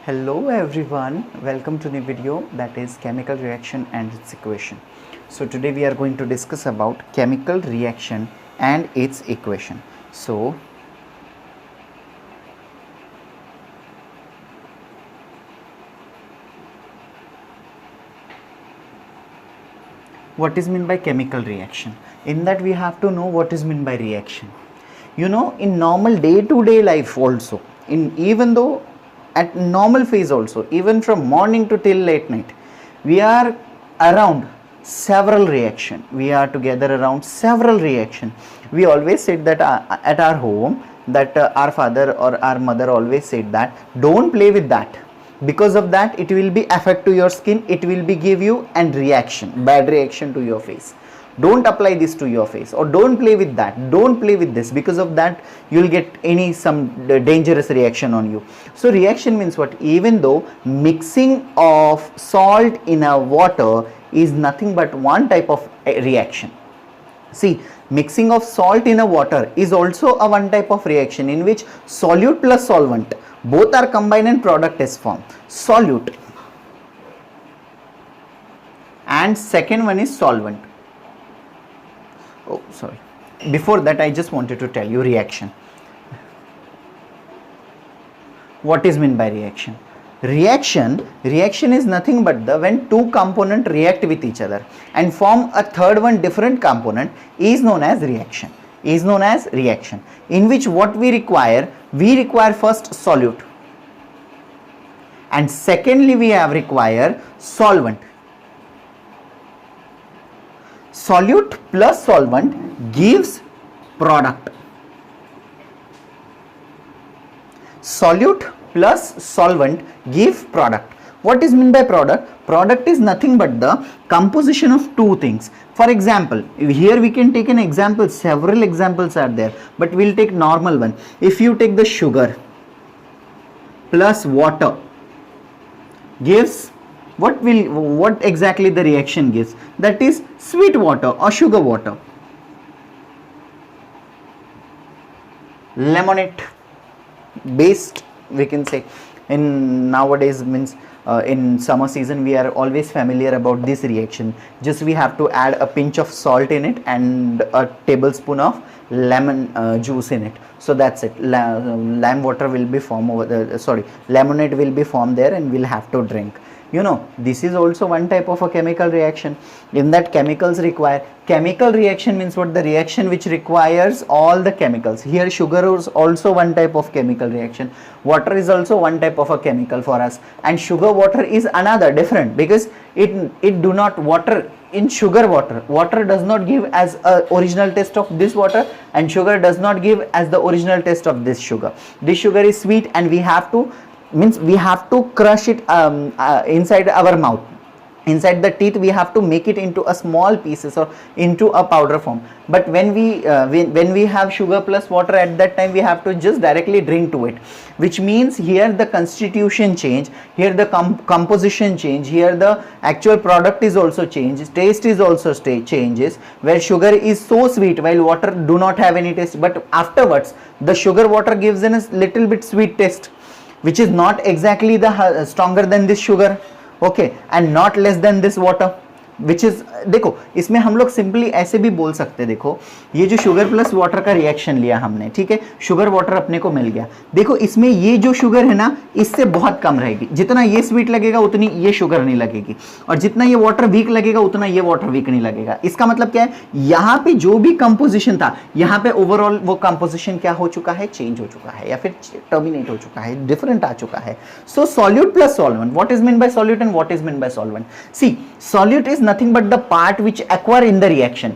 Hello everyone, welcome to the video that is chemical reaction and its equation. So today we are going to discuss about chemical reaction and its equation. So what is meant by chemical reaction? In that we have to know what is meant by reaction. You know, in normal day-to-day life also, even though at normal phase also, even from morning to till late night, we are around several reaction. We are together around several reaction. We always said that at our home, that our father or our mother always said that don't play with that, because of that it will be affect to your skin, it will be give you an reaction, bad reaction to your face. Don't apply this to your face, or don't play with that, don't play with this, because of that you will get some dangerous reaction on you. So reaction means what? Even though mixing of salt in a water is nothing but one type of reaction. See, mixing of salt in a water is also a one type of reaction in which solute plus solvent both are combined and product is formed. Solute, and second one is solvent. Oh, sorry. Before that, I just wanted to tell you reaction. What is meant by reaction? Reaction is nothing but when two components react with each other and form a third one different component is known as reaction. In which what we require first solute, and secondly we have require solvent. Solute plus solvent gives product. Solute plus solvent give product. What is meant by product? Product is nothing but the composition of two things. For example, here we can take an example, several examples are there, but we'll take normal one. If you take the sugar plus water gives what exactly the reaction gives? That is sweet water or sugar water. Lemonade based, we can say. In nowadays means in summer season we are always familiar about this reaction. Just we have to add a pinch of salt in it and a tablespoon of lemon juice in it. So that's it. Lime water will be formed over the, lemonade will be formed there and we'll have to drink. You know, this is also one type of a chemical reaction. In that chemicals require, chemical reaction means what? The reaction which requires all the chemicals. Here sugar is also one type of chemical reaction. Water is also one type of a chemical for us. And sugar water is another different, because it do not, water in sugar water does not give as a original taste of this water, and sugar does not give as the original taste of this sugar. This sugar is sweet and we have to crush it inside our mouth, inside the teeth. We have to make it into a small pieces or into a powder form. But when we have sugar plus water, at that time we have to just directly drink to it, which means here the constitution change, here the composition change, here the actual product is also changed, taste is also changes, where sugar is so sweet while water do not have any taste, but afterwards the sugar water gives in a little bit sweet taste, which is not exactly the stronger than this sugar, okay, and not less than this water, which is, देखो इसमें हम लोग simply ऐसे भी बोल सकते हैं, देखो ये जो शुगर प्लस वाटर का रिएक्शन लिया हमने, ठीक है, शुगर वाटर अपने को मिल गया, देखो इसमें ये जो शुगर है ना इससे बहुत कम रहेगी, जितना ये स्वीट लगेगा उतनी ये शुगर नहीं लगेगी, और जितना ये वाटर वीक लगेगा उतना ये वाटर वीक नहीं लगेगा। इसका मतलब क्या है? यहाँ पे जो भी कंपोजिशन था, यहाँ पे ओवरऑल वो कंपोजिशन क्या हो चुका है? चेंज हो चुका है, या फिर टर्मिनेट हो चुका है, डिफरेंट आ चुका है। So solute plus solvent, what is mean by solute and what is mean by solvent? See, solute is nothing but the part which acquire in the reaction.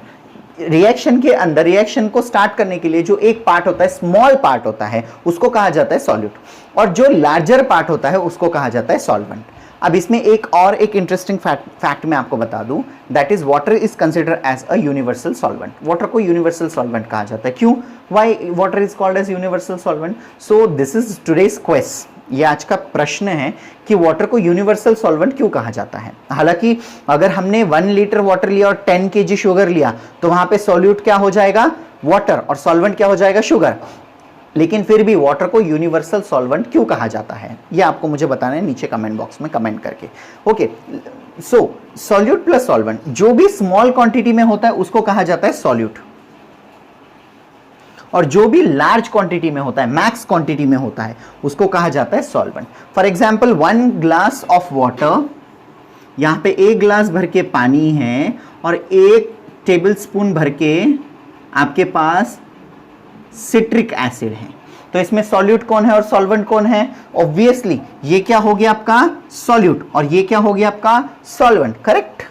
Reaction के अंदर, रिएक्शन को start करने के लिए जो एक पार्ट होता है, स्मॉल पार्ट होता है, उसको कहा जाता है सॉल्यूट, और जो लार्जर पार्ट होता है उसको कहा जाता है सॉल्वेंट। अब इसमें एक इंटरेस्टिंग फैक्ट मैं आपको बता दूं, that is water is consider as a universal solvent. Water को यूनिवर्सल सॉल्वेंट कहा जाता है। क्यों? Why water is called as universal solvent? So this is today's question, ये आज का प्रश्न है कि वाटर को यूनिवर्सल सॉल्वेंट क्यों कहा जाता है। हालांकि अगर हमने 1 लीटर वाटर लिया और 10 kg शुगर लिया तो वहां पे सॉल्यूट क्या हो जाएगा? वाटर, और सॉल्वेंट क्या हो जाएगा? शुगर। लेकिन फिर भी वाटर को यूनिवर्सल सॉल्वेंट क्यों कहा जाता है, ये आपको मुझे बताना है नीचे कमेंट बॉक्स में कमेंट करके। ओके, सो सॉल्यूट प्लस सॉल्वेंट, जो भी स्मॉल क्वांटिटी में होता है उसको कहा जाता है सॉल्यूट, और जो भी लार्ज क्वांटिटी में होता है, मैक्स क्वांटिटी में होता है, उसको कहा जाता है solvent. For example 1 glass of water, यहां पे 1 ग्लास भर के पानी है और 1 टेबल स्पून भर के आपके पास सिट्रिक एसिड है, तो इसमें सॉल्यूट कौन है और सॉल्वेंट कौन है? ऑब्वियसली ये क्या हो गया आपका सॉल्यूट और ये क्या हो गया आपका सॉल्वेंट, करेक्ट?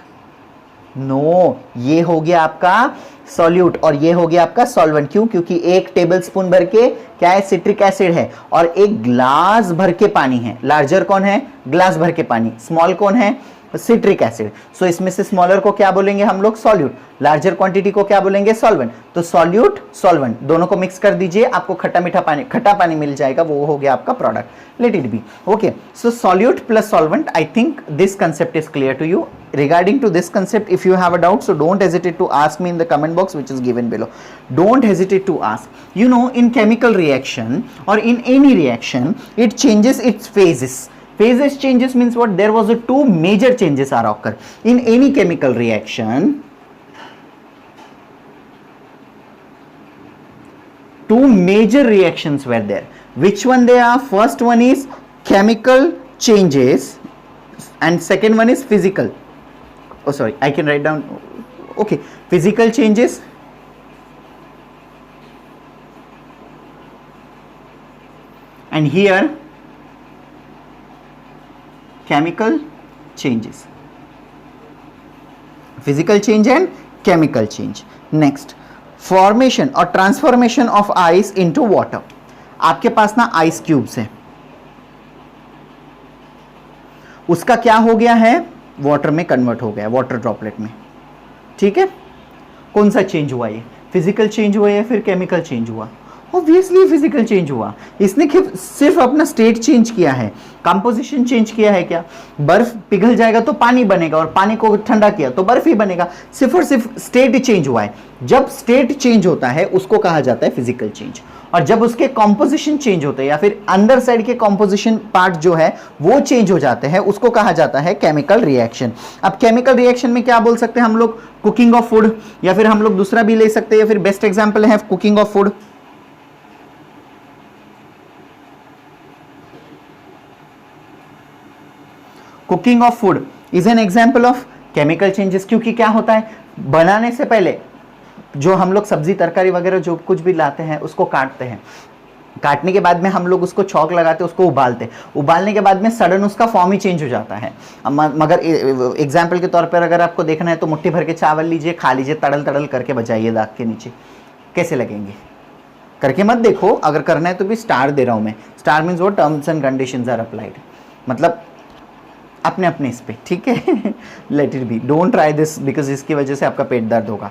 नो, ये हो गया आपका सॉल्यूट और ये हो गया आपका सॉल्वेंट। क्यों? क्योंकि 1 टेबल स्पून भर के क्या है, सिट्रिक एसिड है, और 1 ग्लास भर के पानी है। लार्जर कौन है? ग्लास भर के पानी। स्मॉल कौन है? Citric acid. सो इसमें से स्मॉलर को क्या बोलेंगे हम लोग? सॉल्यूट। लार्जर क्वांटिटी को क्या बोलेंगे? सॉल्वेंट। तो सॉल्यूट सॉल्वेंट दोनों को मिक्स कर दीजिए, आपको खट्टा पानी मिल जाएगा, वो हो गया आपका product. Late it B. Okay, so solute plus solvent, I think this concept is clear to you. Regarding to this concept, if you have a doubt, so don't hesitate to ask me in the comment box which is given below. Don't hesitate to ask. You know, in chemical reaction or in any reaction, it changes its phases. Phases changes means what? There was a 2 major changes are occur in any chemical reaction. 2 major reactions were there. Which one they are? First one is chemical changes and second one is physical. Oh sorry, I can write down. Okay, physical changes and here chemical changes. Physical change and chemical change. Next, formation or transformation of ice into water. आपके पास ना ice cubes है, उसका क्या हो गया है? Water में convert हो गया, वाटर ड्रॉपलेट में। ठीक है, कौन सा चेंज हुआ? ये फिजिकल चेंज हुआ या फिर केमिकल चेंज हुआ? ऑब्वियसली फिजिकल चेंज हुआ। इसने सिर्फ अपना स्टेट चेंज किया है, कंपोजिशन चेंज किया है। क्या? बर्फ पिघल जाएगा तो पानी बनेगा, और पानी को ठंडा किया तो बर्फ ही बनेगा। सिर्फ और सिर्फ स्टेट चेंज हुआ है। जब स्टेट चेंज होता है उसको कहा जाता है फिजिकल चेंज, और जब उसके कॉम्पोजिशन चेंज होते हैं या फिर अंदर साइड के कॉम्पोजिशन पार्ट जो है वो चेंज हो जाते हैं, उसको कहा जाता है केमिकल रिएक्शन। अब केमिकल रिएक्शन में क्या बोल सकते हैं हम लोग? कुकिंग ऑफ फूड, या फिर हम लोग दूसरा भी ले सकते हैं, या फिर बेस्ट एग्जांपल है cooking of food. Cooking of food is an example of chemical changes, क्योंकि क्या होता है, बनाने से पहले जो हम लोग सब्जी तरकारी वगैरह जो कुछ भी लाते हैं उसको काटते हैं, काटने के बाद में हम लोग उसको छौंक लगाते हैं, उसको उबालते हैं, उबालने के बाद में सडन उसका फॉर्म ही चेंज हो जाता है। मगर एग्जाम्पल के तौर पर अगर आपको देखना है तो मुट्ठी भर के चावल लीजिए, खा लीजिए, तड़ल तड़ल करके बजाइए दाग के नीचे, कैसे लगेंगे? करके मत देखो, अगर करना है तो भी स्टार दे रहा हूँ मैं। स्टार मीन्स वो terms and conditions are applied, मतलब अपने अपने इस पे, ठीक है? Let it be, don't try this because इसकी वजह से आपका पेट दर्द होगा,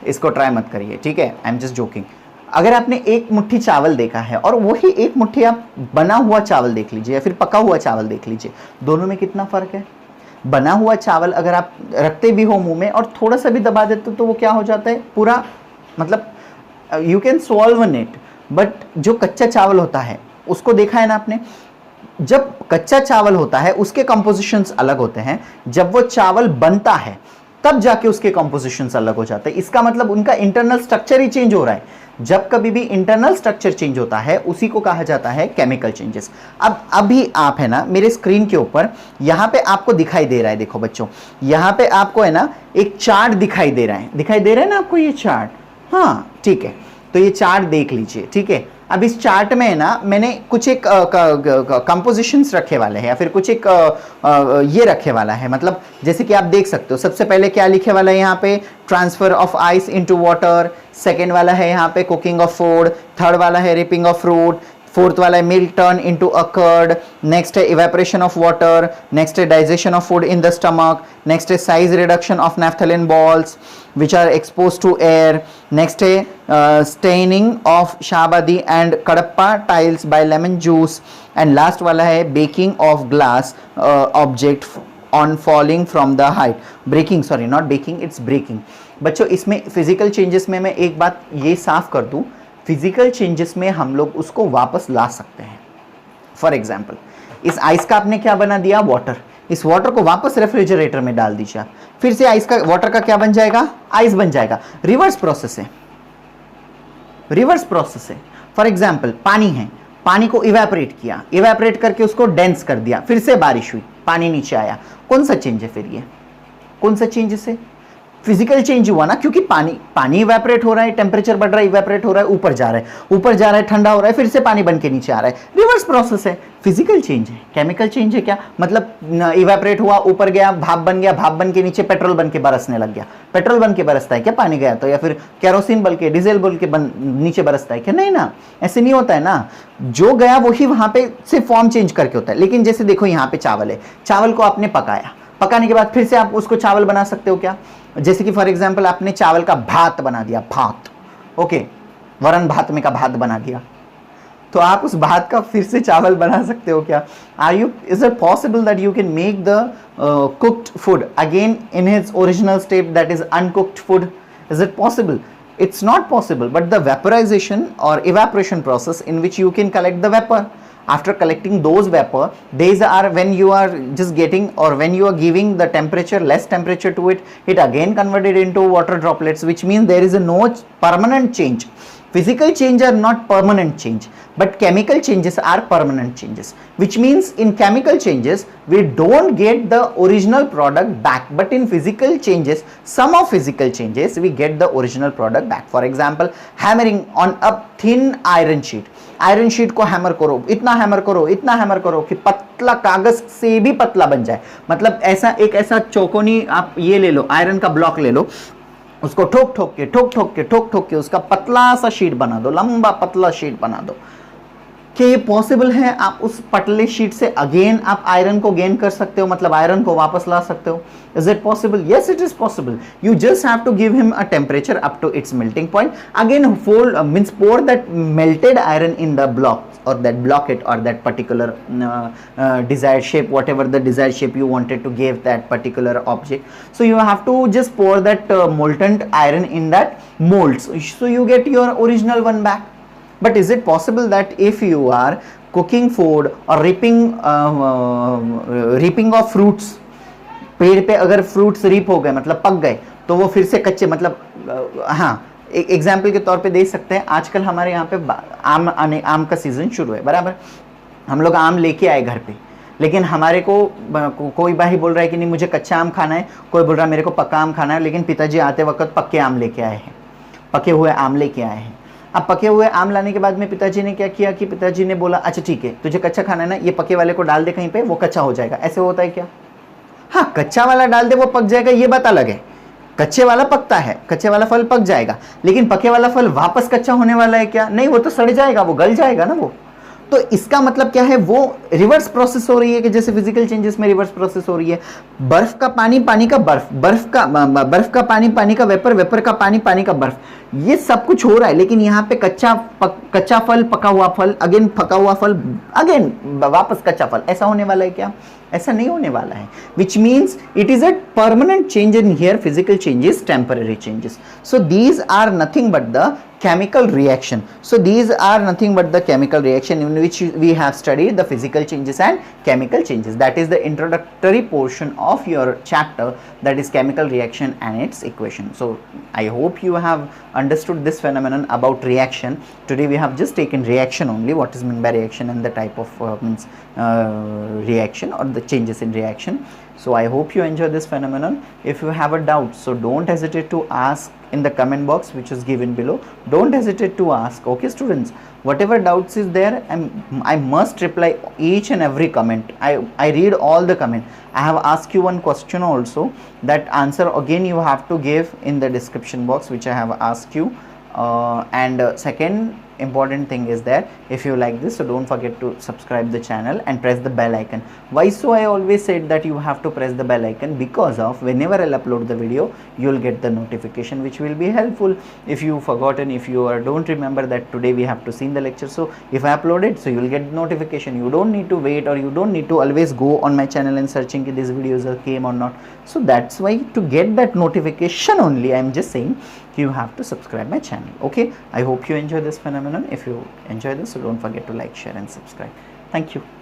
इसको ट्राई मत करिए, ठीक है? I am just joking. अगर आपने एक मुट्ठी चावल देखा है और वही एक मुट्ठी आप बना हुआ चावल देख लीजिए या फिर पका हुआ चावल देख लीजिए, दोनों में कितना फ़र्क है? बना हुआ चावल अगर आप रखते भी हो मुंह में और थोड़ा सा भी दबा देते तो वो क्या हो जाता है? पूरा, मतलब you can solve it. But जो कच्चा चावल होता है उसको देखा है ना आपने, जब कच्चा चावल होता है उसके कंपोजिशंस अलग होते हैं, जब वो चावल बनता है तब जाके उसके कंपोजिशंस अलग हो जाते हैं। इसका मतलब उनका इंटरनल स्ट्रक्चर ही चेंज हो रहा है। जब कभी भी इंटरनल स्ट्रक्चर चेंज होता है उसी को कहा जाता है केमिकल चेंजेस। अब अभी आप है ना मेरे स्क्रीन के ऊपर यहाँ पे आपको दिखाई दे रहा है, देखो बच्चों, यहाँ पे आपको है ना एक चार्ट दिखाई दे रहा है, दिखाई दे रहा है ना आपको ये चार्ट? हाँ ठीक है, तो ये चार्ट देख लीजिए, ठीक है? अब इस चार्ट में है ना मैंने कुछ एक कंपोजिशंस रखे वाले हैं या फिर कुछ एक ये रखे वाला है, मतलब जैसे कि आप देख सकते हो। सबसे पहले क्या लिखे वाला है यहाँ पे? Transfer of ice into water. Second वाला है यहाँ पे कुकिंग ऑफ फूड। थर्ड वाला है रिपिंग ऑफ फ्रूट। फोर्थ वाला है milk turn into a curd. Next है इवेपोरेशन ऑफ वाटर। नेक्स्ट है digestion of food in the stomach. Next है size reduction of naphthalene balls which are exposed to air. Next है staining of Shahabadi and Kadapa tiles by lemon juice. and last वाला है baking of glass object on falling from the height. breaking, sorry not baking, it's breaking. बच्चों इसमें physical changes में मैं एक बात ये साफ कर दूं, फिजिकल चेंजेस में हम लोग उसको वापस ला सकते हैं। फॉर एग्जाम्पल, इस आइस का आपने क्या बना दिया, वाटर। इस वाटर को वापस रेफ्रिजरेटर में डाल दीजिए आप, फिर से आइस का, वाटर का क्या बन जाएगा, आइस बन जाएगा। रिवर्स प्रोसेस है, रिवर्स प्रोसेस है। फॉर एग्जाम्पल, पानी है, पानी को इवेपोरेट किया, इवेपोरेट करके उसको डेंस कर दिया, फिर से बारिश हुई, पानी नीचे आया। कौन सा चेंज है फिर ये, कौन सा चेंज है, फिजिकल चेंज हुआ ना, क्योंकि पानी इवेपोरेट हो रहा है, टेम्परेचर बढ़ रहा है, इवेपोरेट हो रहा है, ऊपर जा रहा है, ऊपर जा रहा है, ठंडा हो रहा है, फिर से पानी बन के नीचे आ रहा है। रिवर्स प्रोसेस है, फिजिकल चेंज है। केमिकल चेंज है क्या, मतलब इवेपोरेट हुआ, ऊपर गया, भाप बन गया, भाप बन के नीचे पेट्रोल बन के बरसने लग गया। पेट्रोल बन के बरसता है क्या पानी गया तो, या फिर केरोसिन बन के, डीजल बन के नीचे बरसता है क्या, नहीं ना, ऐसे नहीं होता है ना। जो गया वही वहां पे से फॉर्म चेंज करके होता है। लेकिन जैसे देखो यहाँ पे चावल है, चावल को आपने पकाया, पकाने के बाद फिर से आप उसको चावल बना सकते हो क्या, जैसे कि फॉर एग्जांपल आपने चावल का भात बना दिया, भात, ओके, वरण भात में का भात बना दिया, तो आप उस भात का फिर से चावल बना सकते हो क्या। Is it possible that you can make the cooked food again in his original state, that is uncooked food, is it possible? It's not possible, but the vaporization or evaporation process in which you can collect the vapor. After collecting those vapor, these are when you are just getting, or when you are giving the temperature, less temperature to it, it again converted into water droplets, which means there is a no permanent change. Physical change are not permanent change, but chemical changes are permanent changes, which means in chemical changes we don't get the original product back, but in physical changes, some of physical changes we get the original product back. For example, hammering on a thin iron sheet, iron sheet को hammer करो, इतना hammer करो, इतना hammer करो कि पतला कागज से भी पतला बन जाए। मतलब ऐसा एक ऐसा चौकोनी आप ये ले लो, आयरन का ब्लॉक ले लो, उसको ठोक ठोक के उसका पतला सा शीट बना दो, लंबा पतला शीट बना दो। क्या ये पॉसिबल है? आप उस पतले शीट से अगेन आप आयरन को गेन कर सकते हो, मतलब आयरन को वापस ला सकते हो। Is it possible? Yes, it is possible. You just have to give him a temperature up to its melting point. Again, means pour that melted iron in the block, or that blocket, or that particular desired shape, whatever the desired shape you wanted to give that particular object. So you have to just pour that molten iron in that molds. So you get your original one back. But is it possible that if you are cooking food or reaping of fruits, पेड़ पे अगर fruits reap हो गए, मतलब पक गए, तो वो फिर से कच्चे, मतलब हाँ, एक एग्जाम्पल के तौर पे दे सकते हैं। आजकल हमारे यहाँ पे आम का सीजन शुरू है, बराबर। हम लोग आम लेके आए घर पे, लेकिन हमारे को कोई भाई बोल रहा है कि नहीं मुझे कच्चा आम खाना है, कोई बोल रहा है मेरे को पक्का आम खाना है, लेकिन पिताजी आते वक्त पक्के आम लेके आए हैं, पके हुए आम लेके आए हैं। अब पके हुए आम लाने के बाद में पिताजी ने क्या किया कि पिताजी ने बोला अच्छा ठीक है, तुझे कच्चा खाना है ना, ये पके वाले को डाल दे कहीं पे, वो कच्चा हो जाएगा। ऐसे होता है क्या? हाँ, कच्चा वाला डाल दे वो पक जाएगा, ये बात अलग है। कच्चे वाला पकता है, कच्चे वाला फल पक जाएगा, लेकिन पके वाला फल वापस कच्चा होने वाला है क्या? नहीं, वो तो सड़ जाएगा, वो गल जाएगा ना वो। तो इसका मतलब क्या है, वो रिवर्स प्रोसेस हो रही है कि जैसे फिजिकल चेंजेस में रिवर्स प्रोसेस हो रही है। बर्फ का पानी, पानी का बर्फ, बर्फ का पानी, पानी का वेपर, वेपर का पानी, पानी का बर्फ, ये सब कुछ हो रहा है। लेकिन यहाँ पे कच्चा फल, पका हुआ फल, अगेन पका हुआ फल, अगेन वापस कच्चा फल, ऐसा होने वाला है क्या? ऐसा नहीं होने वाला है। Which means it is a permanent change in here, physical changes, temporary changes. So these are nothing but the chemical reaction. So these are nothing but the chemical reaction in which we have studied the physical changes and chemical changes. That is the introductory portion of your chapter, that is chemical reaction and its equation. So I hope you have understood this phenomenon about reaction. Today we have just taken reaction only, what is meant by reaction and the type of reaction or the changes in reaction. So I hope you enjoy this phenomenon. If you have a doubt, so don't hesitate to ask in the comment box which is given below. Don't hesitate to ask, okay students, whatever doubts is there, I must reply each and every comment. I read all the comment. I have asked you one question also, that answer again you have to give in the description box which I have asked you. And second, important thing is there. If you like this, so don't forget to subscribe the channel and press the bell icon. Why so? I always said that you have to press the bell icon because of whenever I'll upload the video, you'll get the notification, which will be helpful. If you forgotten, if you don't remember that today we have to see the lecture, so if I upload it, so you will get notification. You don't need to wait, or you don't need to always go on my channel and searching if these videos came or not. So that's why, to get that notification only, I'm just saying you have to subscribe my channel. Okay, I hope you enjoy this phenomenon. If you enjoy this, so don't forget to like, share and subscribe. Thank you.